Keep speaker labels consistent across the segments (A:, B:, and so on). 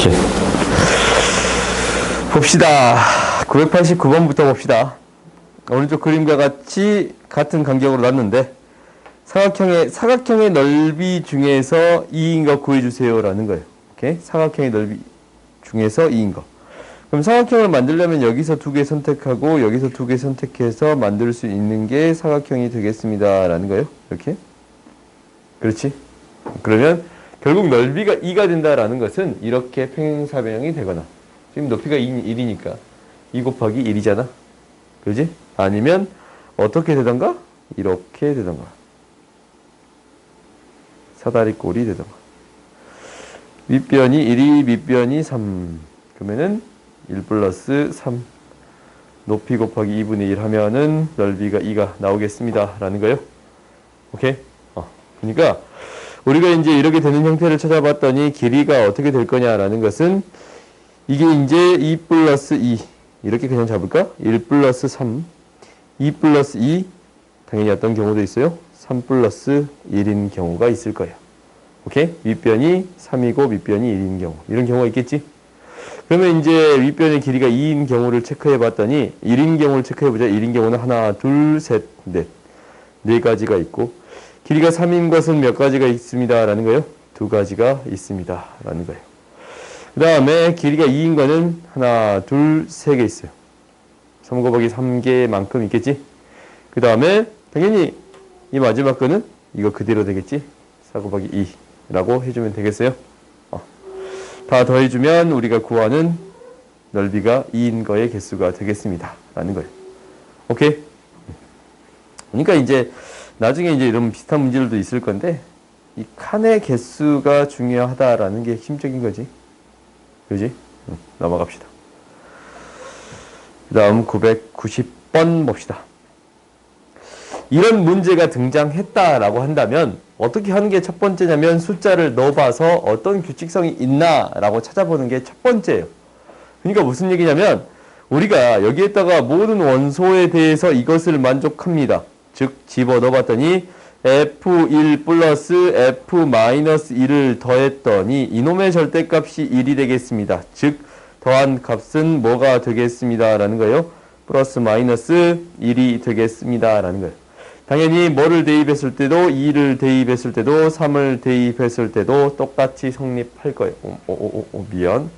A: 오케이. 봅시다. 989번부터 봅시다. 오른쪽 그림과 같이 같은 간격으로 놨는데 사각형의 넓이 중에서 2인 거 구해주세요 라는 거예요. 오케이? 사각형의 넓이 중에서 2인 거. 그럼 사각형을 만들려면 여기서 2개 선택하고 여기서 2개 선택해서 만들 수 있는 게 사각형이 되겠습니다 라는 거예요. 이렇게. 그렇지? 그러면 결국 넓이가 2가 된다라는 것은 이렇게 평행사변형이 되거나, 지금 높이가 1이니까 2 곱하기 1이잖아. 그지? 아니면 어떻게 되던가? 이렇게 되던가. 사다리꼴이 되던가. 윗변이 1이 밑변이 3. 그러면은 1 플러스 3. 높이 곱하기 2분의 1 하면은 넓이가 2가 나오겠습니다 라는 거예요. 오케이? 그러니까 우리가 이제 이렇게 되는 형태를 찾아봤더니 길이가 어떻게 될 거냐라는 것은 이게 이제 2 플러스 2 이렇게 그냥 잡을까? 1 플러스 3 2 플러스 2 당연히 어떤 경우도 있어요? 3 플러스 1인 경우가 있을 거예요. 오케이? 윗변이 3이고 밑변이 1인 경우, 이런 경우가 있겠지? 그러면 이제 윗변의 길이가 2인 경우를 체크해 봤더니 1인 경우를 체크해 보자. 1인 경우는 하나, 둘, 셋, 넷. 네 가지가 있고, 길이가 3인 것은 몇 가지가 있습니다 라는 거예요? 2가지가 있습니다 라는 거예요. 그 다음에 길이가 2인 거는 하나, 둘, 3개 있어요. 3 곱하기 3개만큼 있겠지? 그 다음에 당연히 이 마지막 거는 이거 그대로 되겠지? 4 곱하기 2라고 해주면 되겠어요? 다 더해주면 우리가 구하는 넓이가 2인 거의 개수가 되겠습니다 라는 거예요. 오케이? 그러니까 이제 나중에 이제 이런 비슷한 문제들도 있을 건데, 이 칸의 개수가 중요하다라는 게 핵심적인 거지. 그지? 넘어갑시다. 그 다음 990번 봅시다. 이런 문제가 등장했다라고 한다면 어떻게 하는 게 첫 번째냐면 숫자를 넣어봐서 어떤 규칙성이 있나라고 찾아보는 게 첫 번째예요. 그러니까 무슨 얘기냐면 우리가 여기에다가 모든 원소에 대해서 이것을 만족합니다. 즉 집어넣어봤더니 F1 플러스 F-1을 더했더니 이놈의 절대값이 1이 되겠습니다. 즉 더한 값은 뭐가 되겠습니다 라는 거예요. 플러스 마이너스 1이 되겠습니다 라는 거예요. 당연히 뭐를 대입했을 때도 2를 대입했을 때도 3을 대입했을 때도 똑같이 성립할 거예요. 미안.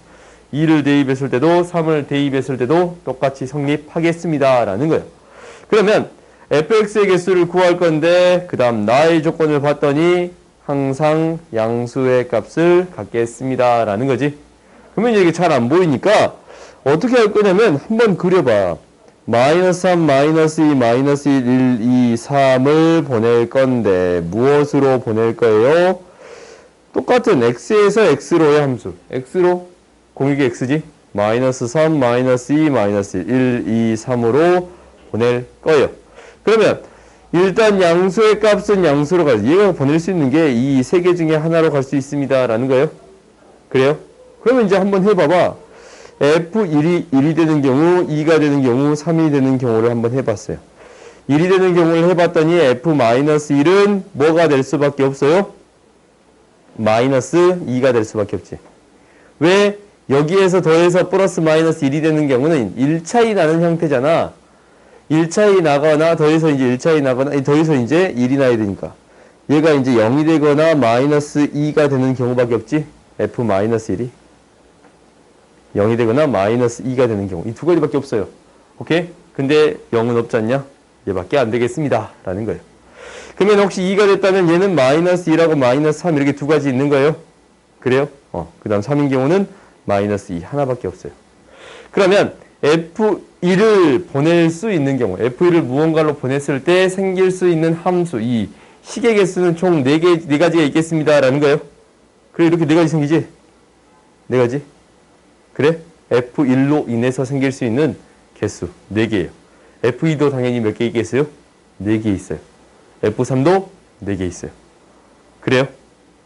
A: 2를 대입했을 때도 3을 대입했을 때도 똑같이 성립하겠습니다 라는 거예요. 그러면 fx의 개수를 구할 건데 그 다음 나의 조건을 봤더니 항상 양수의 값을 갖겠습니다 라는 거지. 그러면 이게 잘 안 보이니까 어떻게 할 거냐면 한번 그려봐. 마이너스 3, 마이너스 2, 마이너스 1, 2, 3을 보낼 건데 무엇으로 보낼 거예요? 똑같은 x에서 x로의 함수. x로 공유기 x지. 마이너스 3, 마이너스 2, 마이너스 1, 2, 3으로 보낼 거예요. 그러면 일단 양수의 값은 양수로 가죠. 얘가 보낼 수 있는 게 이 세 개 중에 하나로 갈 수 있습니다 라는 거예요. 그래요? 그러면 이제 한번 해봐봐. F1이 1이 되는 경우, 2가 되는 경우, 3이 되는 경우를 한번 해봤어요. 1이 되는 경우를 해봤더니 F-1은 뭐가 될 수밖에 없어요? 마이너스 2가 될 수밖에 없지. 왜? 여기에서 더해서 플러스 마이너스 1이 되는 경우는 1차이 나는 형태잖아. 1차이 나거나 더해서 이제 1차이 나거나 더해서 이제 1이 나야 되니까 얘가 이제 0이 되거나 마이너스 2가 되는 경우밖에 없지. F-1이 0이 되거나 마이너스 2가 되는 경우 이 두 가지밖에 없어요. 오케이? 근데 0은 없지 않냐? 얘밖에 안 되겠습니다 라는 거예요. 그러면 혹시 2가 됐다면 얘는 마이너스 2라고 마이너스 3 이렇게 두 가지 있는 거예요. 그래요? 그 다음 3인 경우는 마이너스 2 하나밖에 없어요. 그러면 F1을 보낼 수 있는 경우, F1을 무언가로 보냈을 때 생길 수 있는 함수, 이 식의 개수는 총 4가지가 있겠습니다 라는 거예요. 그래, 이렇게 4가지 생기지? 4가지? 그래? F1로 인해서 생길 수 있는 개수 4개예요. F2도 당연히 몇 개 있겠어요? 4개 있어요. F3도 4개 있어요. 그래요?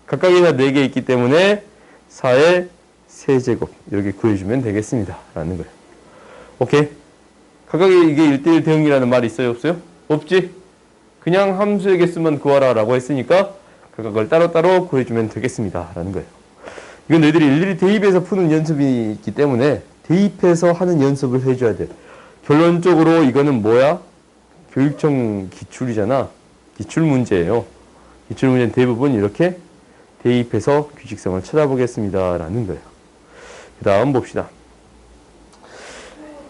A: 각각이 다 4개 있기 때문에 4의 세제곱 이렇게 구해주면 되겠습니다 라는 거예요. 오케이? 각각의 이게 1대1 대응이라는 말이 있어요? 없어요? 없지? 그냥 함수의 개수만 구하라 라고 했으니까 각각을 따로따로 구해주면 되겠습니다 라는 거예요. 이건 너희들이 일일이 대입해서 푸는 연습이기 때문에 대입해서 하는 연습을 해줘야 돼. 결론적으로 이거는 뭐야? 교육청 기출이잖아. 기출 문제예요. 기출 문제는 대부분 이렇게 대입해서 규칙성을 찾아보겠습니다. 라는 거예요. 그 다음 봅시다.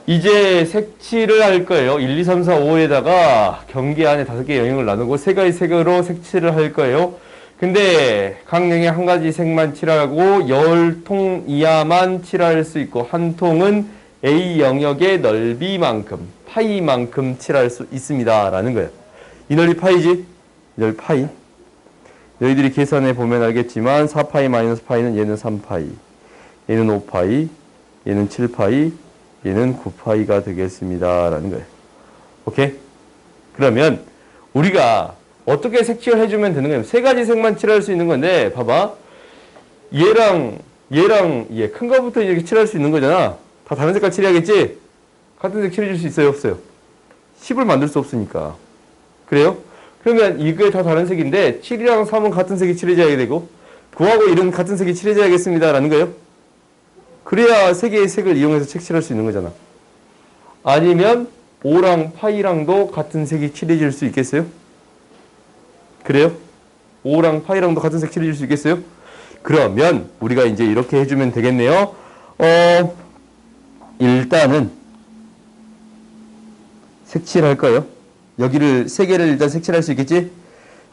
A: 이제 색칠을 할 거예요. 1, 2, 3, 4, 5에다가 경계 안에 5개의 영역을 나누고 3가지 색으로 색칠을 할 거예요. 근데 각 영역 한 가지 색만 칠하고 10통 이하만 칠할 수 있고 한 통은 A 영역의 넓이만큼, 파이만큼 칠할 수 있습니다. 라는 거예요. 이 넓이 파이지? 이 넓이 파이. 너희들이 계산해 보면 알겠지만 4파이 마이너스 파이는 얘는 3파이, 얘는 5파이, 얘는 7파이, 얘는 9파이가 되겠습니다. 라는 거예요. 오케이? 그러면 우리가 어떻게 색칠을 해주면 되는 거예요? 3가지 색만 칠할 수 있는 건데 봐봐. 얘랑 얘 큰 거부터 이렇게 칠할 수 있는 거잖아. 다 다른 색깔 칠해야겠지? 같은 색 칠해줄 수 있어요? 없어요? 10을 만들 수 없으니까. 그래요? 그러면 이게 다 다른 색인데 7이랑 3은 같은 색이 칠해져야 되고 9하고 1은 같은 색이 칠해져야겠습니다. 라는 거예요. 그래야 3개의 색을 이용해서 색칠할 수 있는 거잖아. 아니면 5랑 파이랑도 같은 색이 칠해질 수 있겠어요? 그래요? 5랑 파이랑도 같은 색 칠해질 수 있겠어요? 그러면 우리가 이제 이렇게 해주면 되겠네요. 일단은 색칠할 거예요. 여기를 3개를 일단 색칠할 수 있겠지?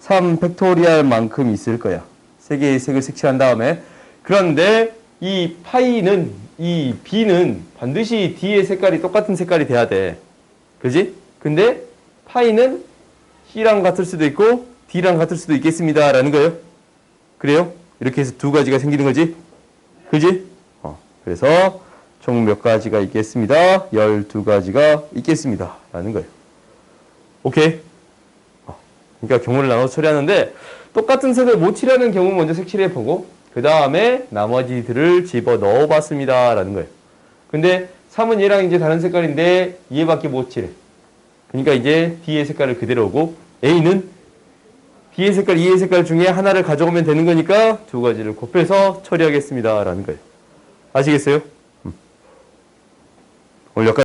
A: 3 팩토리얼 만큼 있을 거야. 3개의 색을 색칠한 다음에. 그런데 이 파이는, 이 B는 반드시 D의 색깔이 똑같은 색깔이 돼야 돼. 그지? 근데 파이는 C랑 같을 수도 있고 D랑 같을 수도 있겠습니다. 라는 거예요. 그래요? 이렇게 해서 2가지가 생기는 거지? 그지? 그래서 총 몇 가지가 있겠습니다. 12가지가 있겠습니다. 라는 거예요. 오케이? 그러니까 경우를 나눠서 처리하는데 똑같은 색을 못 칠하는 경우 먼저 색칠해보고 그 다음에 나머지들을 집어 넣어봤습니다. 라는 거예요. 근데 3은 얘랑 이제 다른 색깔인데 얘밖에 못 칠해. 그러니까 이제 D의 색깔을 그대로 오고 A는 D의 색깔, E의 색깔 중에 하나를 가져오면 되는 거니까 2가지를 곱해서 처리하겠습니다. 라는 거예요. 아시겠어요? 오늘 여기까지.